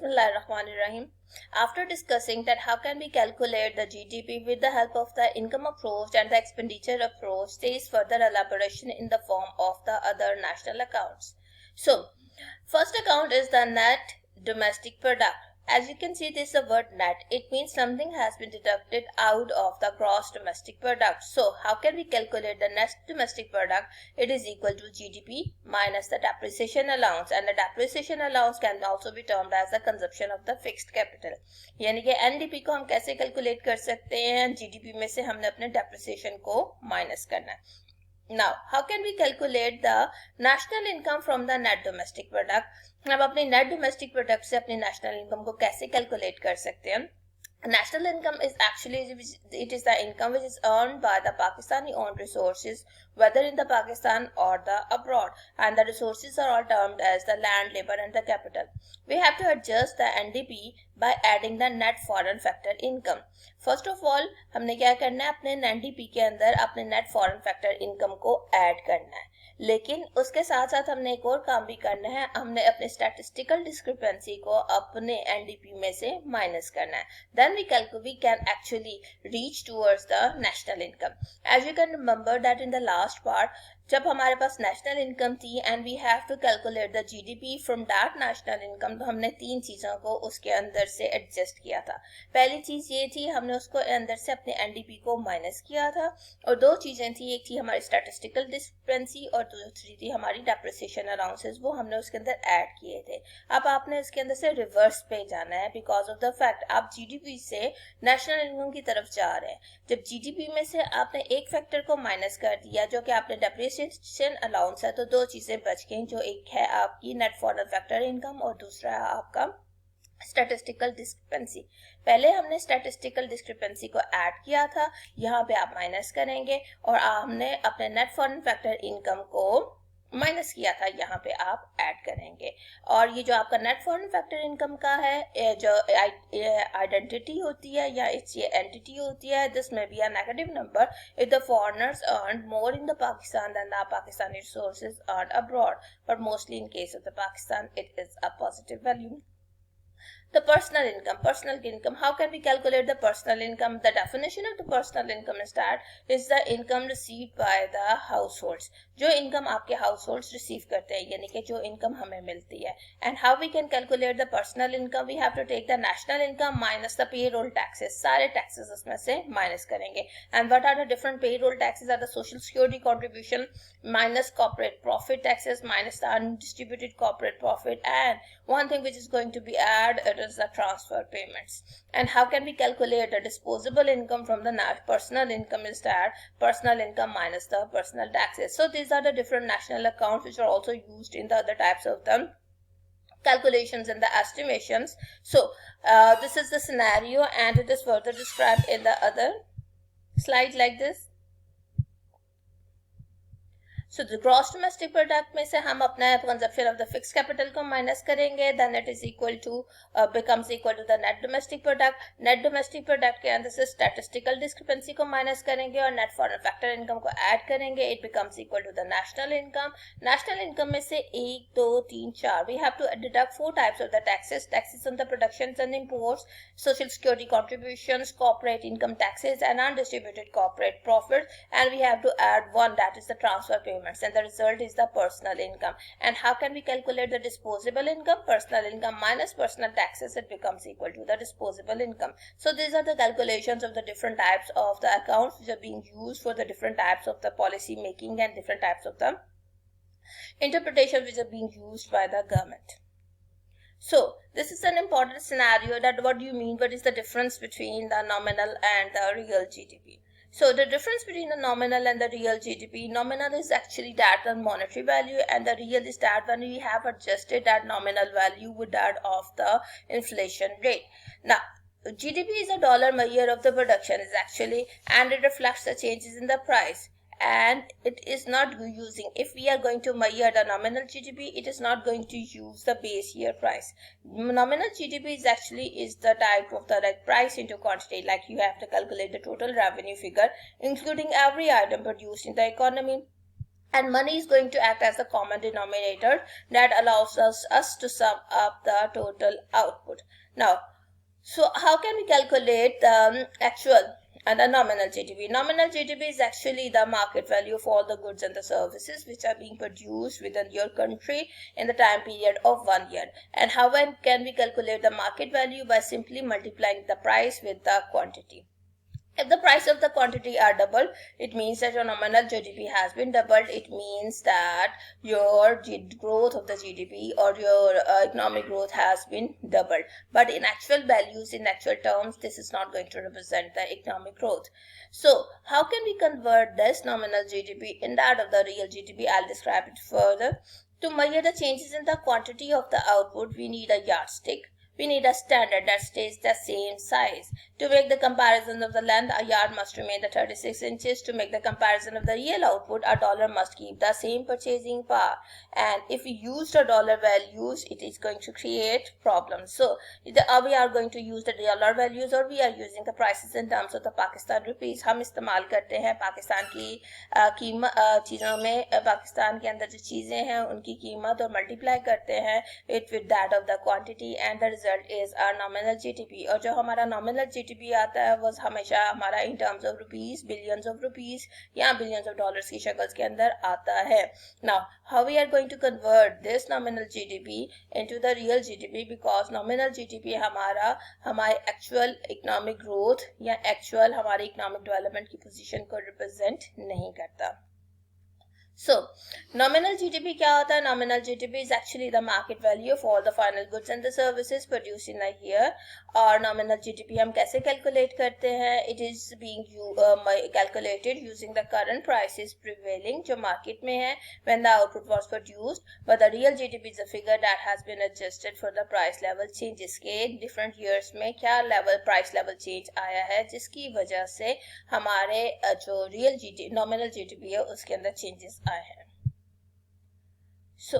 Bismillahirrahmanirrahim. After discussing that how can we calculate the GDP with the help of the income approach and the expenditure approach, there is further elaboration in the form of the other national accounts. So, first account is the net domestic product. As you can see, this is the word net. It means something has been deducted out of the gross domestic product. So, how can we calculate the net domestic product? It is equal to GDP minus the depreciation allowance, and the depreciation allowance can also be termed as the consumption of the fixed capital. यानी कि NDP को हम कैसे calculate कर सकते हैं? GDP में से हमने अपने depreciation को माइनस करना है. Now, how can we calculate the national income from the net domestic product? हम अपनी net domestic product से अपनी national income को कैसे calculate कर सकते हैं? National income is actually, it is the income which is earned by the Pakistani owned resources, whether in the Pakistan or the abroad, and the resources are all termed as the land, labor and the capital. We have to adjust the NDP by adding the net foreign factor income. First of all, हमने क्या करना है? अपने NDP के अंदर अपने net foreign factor income को add करना है. लेकिन उसके साथ साथ हमने एक और काम भी करना है. हमने अपने statistical discrepancy को अपने NDP में से माइनस करना है. Then we can actually reach towards the national income. As you can remember that in the last part, जब हमारे पास national income थी and we have to calculate the GDP from that national income, तो हमने तीन चीज़ों को उसके अंदर से adjust किया था. पहली चीज़ ये थी, हमने उसको अंदर से अपने NDP को माइनस किया था, और दो चीज़ें थी, एक थी हमारी statistical discrepancy और दूसरी थी हमारी depreciation allowances, वो हमने उसके अंदर ऐड किए थे. अब आपने उसके अंदर से रिवर्स पे जाना है because of the fact आप GDP से नेशनल इनकम की तरफ जा रहे हैं. जब GDP में से आपने एक फैक्टर को माइनस कर दिया जो कि आपने डेप्रिसिएशन अलाउंस है, तो दो चीजें बच गई, जो एक है आपकी नेट फॉरेन फैक्टर इनकम और दूसरा है आपका स्टैटिस्टिकल डिस्क्रिपेंसी. पहले हमने स्टैटिस्टिकल डिस्क्रिपेंसी को ऐड किया था, यहाँ पे आप माइनस करेंगे, और हमने अपने नेट फॉरेन फैक्टर इनकम को माइनस किया था, यहाँ पे आप ऐड करेंगे. और ये जो आपका नेट फॉरेन फैक्टर इनकम का है, जो आइडेंटिटी होती है या इट्स ये एंटिटी होती है, दिस में be a negative number if the foreigners earn more in the Pakistan than the Pakistani resources earn abroad, but mostly in case of the Pakistan it is a positive value. The personal income. How can we calculate the personal income? The definition of the personal income is that is the income received by the households. जो income आपके households receive करते हैं, यानी कि जो income हमें मिलती है. And how we can calculate the personal income? We have to take the national income minus the payroll taxes. सारे taxes उसमें से minus करेंगे. And what are the different payroll taxes? Are the social security contribution minus corporate profit taxes minus the undistributed corporate profit, and one thing which is going to be added is the transfer payments. And how can we calculate the disposable income from the personal income? Is that personal income minus the personal taxes. So these are the different national accounts which are also used in the other types of the calculations and the estimations. So this is the scenario, and it is further described in the other slide like this. So the gross domestic product में से हम अपना consumption of the fixed capital को minus करेंगे, then it is equal to becomes equal to the net domestic product. Net domestic product के अंदर से statistical discrepancy को minus करेंगे और net foreign factor income को add करेंगे, it becomes equal to the national income. National income में से 1, 2, 3, 4 we have to deduct 4 types of the taxes. Taxes on the productions and imports, social security contributions, corporate income taxes and undistributed corporate profits, and we have to add one, that is the transfer payment. And the result is the personal income. And how can we calculate the disposable income? Personal income minus personal taxes, it becomes equal to the disposable income. So these are the calculations of the different types of the accounts which are being used for the different types of the policy making and different types of the interpretations which are being used by the government. So this is an important scenario, that what do you mean? What is the difference between the nominal and the real GDP? So the difference between the nominal and the real GDP, nominal is actually that the monetary value, and the real is that when we have adjusted that nominal value with that of the inflation rate. Now, GDP is a dollar measure of the production is actually, and it reflects the changes in the price. And it is not using, if we are going to measure the nominal GDP, it is not going to use the base year price. Nominal GDP is actually the type of the price into quantity, like you have to calculate the total revenue figure including every item produced in the economy and money is going to act as the common denominator that allows us to sum up the total output. Now, so how can we calculate the actual and the nominal GDP? Nominal GDP is actually the market value of all the goods and the services which are being produced within your country in the time period of 1 year. And how can we calculate the market value? By simply multiplying the price with the quantity. If the price of the quantity are doubled, it means that your nominal GDP has been doubled. It means that your growth of the GDP or your economic growth has been doubled. But in actual values, in actual terms, this is not going to represent the economic growth. So how can we convert this nominal GDP in that of the real GDP? I'll describe it further. To measure the changes in the quantity of the output, we need a yardstick. We need a standard that stays the same size. To make the comparison of the length, a yard must remain the 36 inches. To make the comparison of the real output, a dollar must keep the same purchasing power. And if we use the dollar values, it is going to create problems. So, either we are going to use the dollar values or we are using the prices in terms of the Pakistan rupees. हम इस्तेमाल करते हैं पाकिस्तान की चीज़ों में, पाकिस्तान के अंदर जो चीज़ें हैं उनकी कीमत और मल्टीप्लाई करते हैं it with that of the quantity and the result is our nominal GDP. और जो हमारा nominal GDP आता है वो हमेशा हमारा in terms of rupees, billions of rupees या billions of dollars की शक्ल के अंदर आता है. Now, how we are going to convert this nominal GDP into the real GDP? Because nominal GDP हमारे actual economic growth या actual हमारे economic development की position को represent नहीं करता. So, nominal GDP क्या होता है? Nominal GDP is actually the market value of all the final goods and the services produced in a year. और nominal GDP हम कैसे calculate करते हैं? It is being calculated using the current prices prevailing जो market में है when the output was produced. But the real GDP is a figure that has been adjusted for the price level changes के different years में क्या level price level change आया है जिसकी वजह से हमारे जो real GDP nominal GDP है उसके अंदर changes आए हैं. So,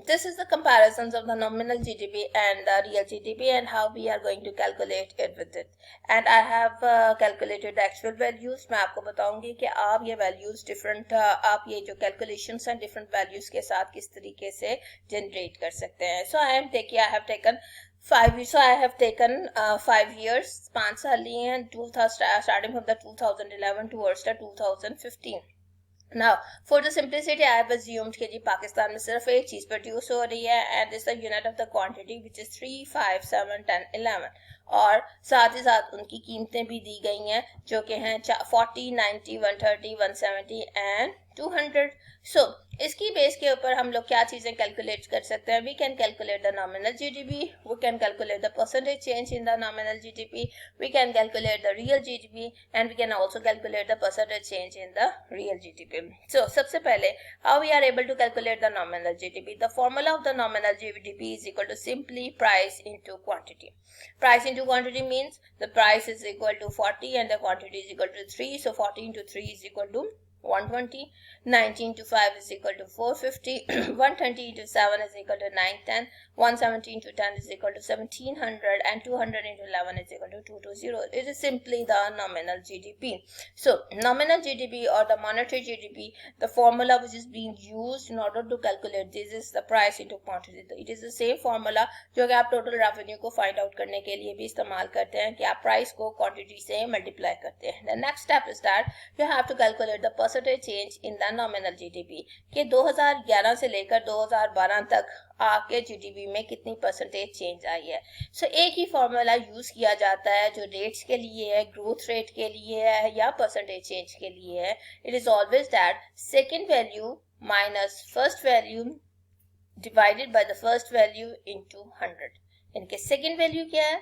this is the comparisons of the nominal GDP and the real GDP and how we are going to calculate it with it. And I have calculated the actual values. मैं आपको बताऊंगी कि आप ये values different आप ये जो calculations हैं different values के साथ किस तरीके से generate कर सकते हैं. So I have taken 5 years, 5 साल लिए हैं, starting from the 2011 towards the 2015. Now, for the simplicity, I have assumed कि जी पाकिस्तान में सिर्फ एक चीज़ प्रोड्यूस हो रही है and this is the unit of the quantity which is 3, 5, 7, 10, 11 और साथ ही साथ उनकी कीमतें भी दी गई हैं जो कि हैं 40, 90, 130, 170 and 200. So, इसकी बेस के ऊपर हम लोग क्या चीज़ें कैलकुलेट कर सकते हैं? We can calculate the nominal GDP, we can calculate the percentage change in the nominal GDP, we can calculate the real GDP and we can also calculate the percentage change in the real GDP. So, सबसे पहले how we are able to calculate the nominal GDP? The formula of the nominal GDP is equal to simply price into quantity. Price into quantity means the price is equal to 40 and the quantity is equal to 3. So, 40 into 3 is equal to 120, 19 into 5 is equal to 450, 120 into 7 is equal to 910, 170 into 10 is equal to 1700 and 200 into 11 is equal to 220. It is simply the nominal GDP. So, nominal GDP or the monetary GDP, the formula which is being used in order to calculate this is the price into quantity. It is the same formula जो कि आप total revenue को find out करने के लिए भी इस्तेमाल करते हैं कि आप price को quantity से multiply करते हैं. The next step is that you have to calculate the percentage change in the nominal GDP कि 2011 से लेकर 2012 तक आपके GDP में कितनी परसेंटेज चेंज आई है. सो एक ही फॉर्मूला यूज किया जाता है जो रेट्स के लिए है, ग्रोथ रेट के लिए है या परसेंटेज चेंज के लिए है. It is always that second value minus first value divided by the first value into 100. इनके सेकेंड वैल्यू क्या है?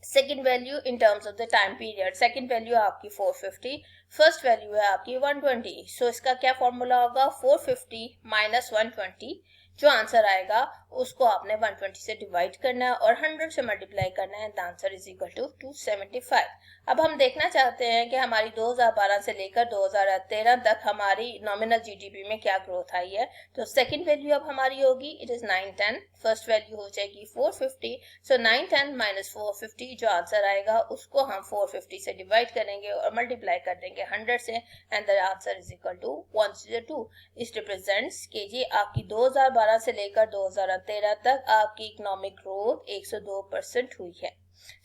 Second value in terms of the time period, second value आपकी 450, फर्स्ट वैल्यू है आपकी 120. सो इसका क्या फॉर्मूला होगा? 450 माइनस 120. जो आंसर आएगा उसको आपने 120 से डिवाइड करना है और 100 से मल्टीप्लाई करना है, the answer is equal to 275। अब हम देखना चाहते हैं कि हमारी 2012 से लेकर 2013 तक हमारी नॉमिनल जीडीपी में क्या ग्रोथ आई है। तो सेकंड वैल्यू अब हमारी होगी इट इज 910, फर्स्ट वैल्यू हो जाएगी 450। सो 910 माइनस 450, जो आंसर आएगा उसको हम 450 से डिवाइड करेंगे और मल्टीप्लाई कर देंगे 100 से, and the answer is equal to 102। इस रिप्रेजेंट्स कि ये आपकी 2012 से लेकर 2013 तक आपकी इकोनॉमिक ग्रोथ 102% हुई है।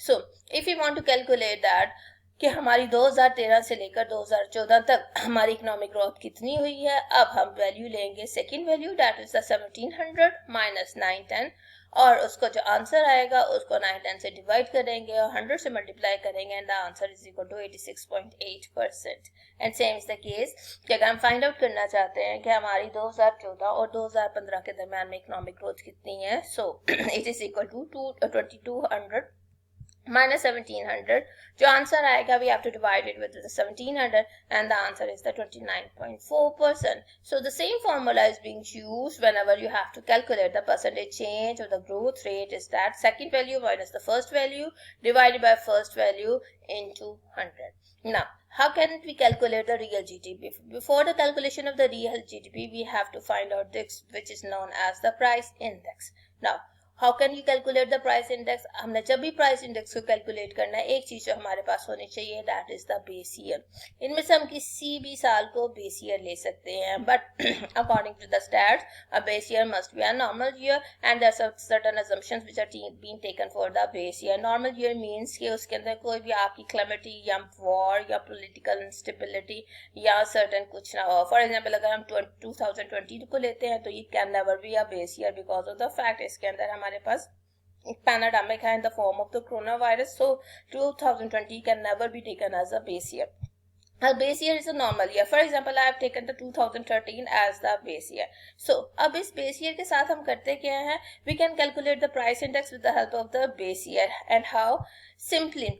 So if you want to calculate that कि हमारी 2013 से लेकर 2014 तक हमारी इकोनॉमिक ग्रोथ कितनी हुई है, अब हम वैल्यू लेंगे second value that is the 1700 minus 910, और उसको जो आंसर आएगा उसको 910 से डिवाइड करेंगे और 100 से मल्टीप्लाई करेंगे, and the answer is equal to 86.8%। And same is the case कि अगर हम फाइंड आउट करना चाहते हैं कि हमारी 2014 और 2015 के दरमियान में इकोनॉमिक ग्रोथ कितनी है, so it is equal to 2200 minus 1700, जो आंसर आएगा we have to divide it with the 1700 and the answer is the 29.4%. So the same formula is being used whenever you have to calculate the percentage change or the growth rate, is that second value minus the first value divided by first value into 100. Now how can we calculate the real GDP? Before the calculation of the real GDP we have to find out this, which is known as the price index. Now how can you calculate the price index? हमने जब भी price index को calculate करना है एक चीज जो हमारे पास होनी चाहिए that is the base year. इनमें से हम किसी भी साल को बेस ईयर ले सकते हैं, but according to the stats a base year must be a normal year and there are certain assumptions which are being taken for the base year. Normal year means कि उसके अंदर कोई भी आपकी calamity या वॉर या political instability या certain कुछ ना हो। फॉर एग्जांपल अगर हम 2020 को लेते हैं तो it can never be a base year because of the fact इसके अंदर हमारे पास एक पैंडेमिक है in the form of the coronavirus, so 2020 can never be taken as a base year. A base year is a normal year. For example, I have taken the 2013 as the base year. So अब इस base year के साथ हम करते क्या है, we can calculate the price index with the help of the base year. And how? Simply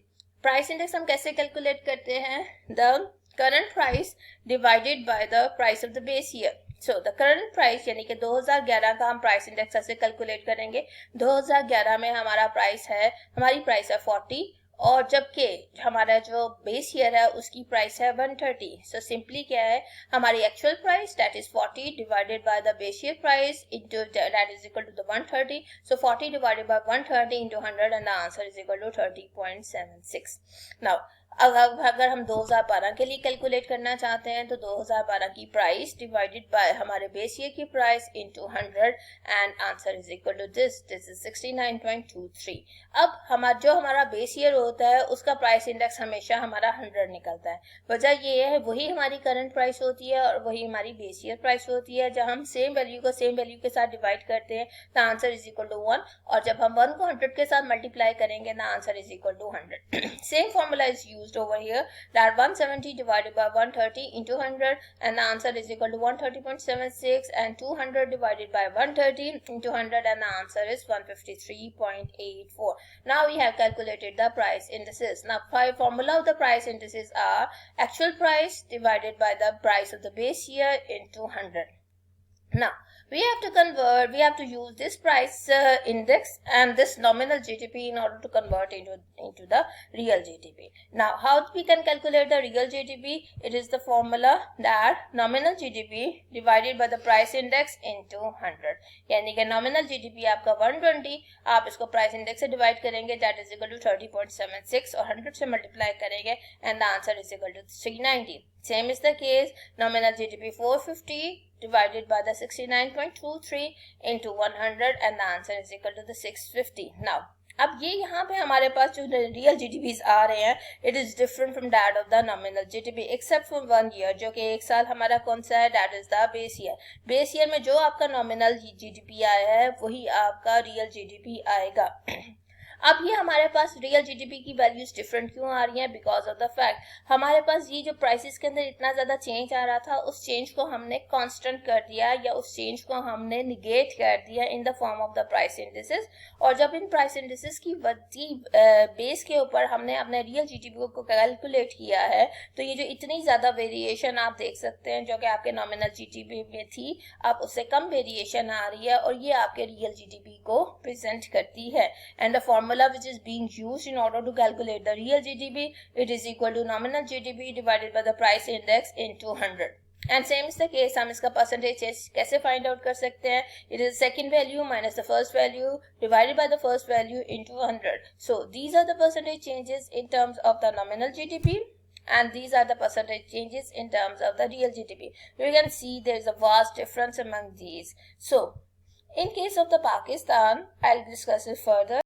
price index हम कैसे calculate करते हैं? The current price divided by the price of the base year. So the current price यानी कि 2011 का हम price index ऐसे calculate करेंगे। 2011 में हमारा प्राइस है, हमारी प्राइस है 40 और जबकि हमारा जो बेस ईयर है उसकी प्राइस है 130। सो सिंपली क्या है, हमारी actual price that is 40 divided by the base year price into that is equal to the 130। So 40 divided by 130 into 100 and the answer is equal to 30.76। Now अगर हम 2012 के लिए कैलकुलेट करना चाहते हैं तो 2012 की प्राइस डिवाइडेड बाय हमारे बेस ईयर की price into 100 and answer is equal to this is 69.23। अब हमारा बेस ईयर होता है उसका प्राइस इंडेक्स हमेशा हमारा 100 निकलता है। वजह ये है वही हमारी करंट प्राइस होती है और वही हमारी बेस ईयर प्राइस होती है। जब हम सेम वैल्यू को सेम वैल्यू के साथ डिवाइड करते हैं the answer is equal to 1, और जब हम 1 को 100 के साथ मल्टीप्लाई करेंगे the answer is equal to 100। Same formula is used over here that 170 divided by 130 into 100 and the answer is equal to 130.76 and 200 divided by 130 into 100 and the answer is 153.84. Now we have calculated the price indices. Now formula of the price indices are actual price divided by the price of the base year into 100. Now we have to use this price index and this nominal GDP in order to convert into the real GDP. Now how we can calculate the real GDP? It is the formula that nominal GDP divided by the price index into 100. यानी कि nominal GDP आपका 120, आप इसको price index से divide करेंगे that is equal to 30.76 और 100 से multiply करेंगे and the answer is equal to 390. Same is the case, nominal GDP 450 divided by the 69.23 into 100 and the answer is equal to the 650. Now अब ये यहाँ पे हमारे पास जो रियल जीडीपीज आ रहे हैं it is different from that of the nominal GDP except for 1 year, जो कि एक साल हमारा कौन सा है that is the base year. Base year में जो आपका नॉमिनल जीडीपी आया है वही आपका रियल जीडीपी आएगा। अब ये हमारे पास रियल जीडीपी की वैल्यूज डिफरेंट क्यों आ रही हैं? बिकॉज ऑफ द फैक्ट हमारे पास ये जो प्राइसेस के अंदर इतना ज्यादा चेंज आ रहा था, उस चेंज को हमने कांस्टेंट कर दिया या उस चेंज को हमने निगेट कर दिया in the form of the price indices. और जब इन प्राइस इंडिसेस की वधी बेस के ऊपर हमने अपने रियल जीडीपी को कैलकुलेट किया है, तो ये जो इतनी ज्यादा वेरिएशन आप देख सकते हैं जो कि आपके नॉमिनल जीडीपी में थी, अब उससे कम वेरिएशन आ रही है और ये आपके रियल जीडीपी को प्रेजेंट करती है। And the formula which is being used in order to calculate the real GDP, it is equal to nominal GDP divided by the price index into 100. And same is the case, हम इसका percentage कैसे find out कर सकते हैं? It is second value minus the first value divided by the first value into 100. So these are the percentage changes in terms of the nominal GDP and these are the percentage changes in terms of the real GDP. You can see there is a vast difference among these. So in case of the Pakistan, I'll discuss it further.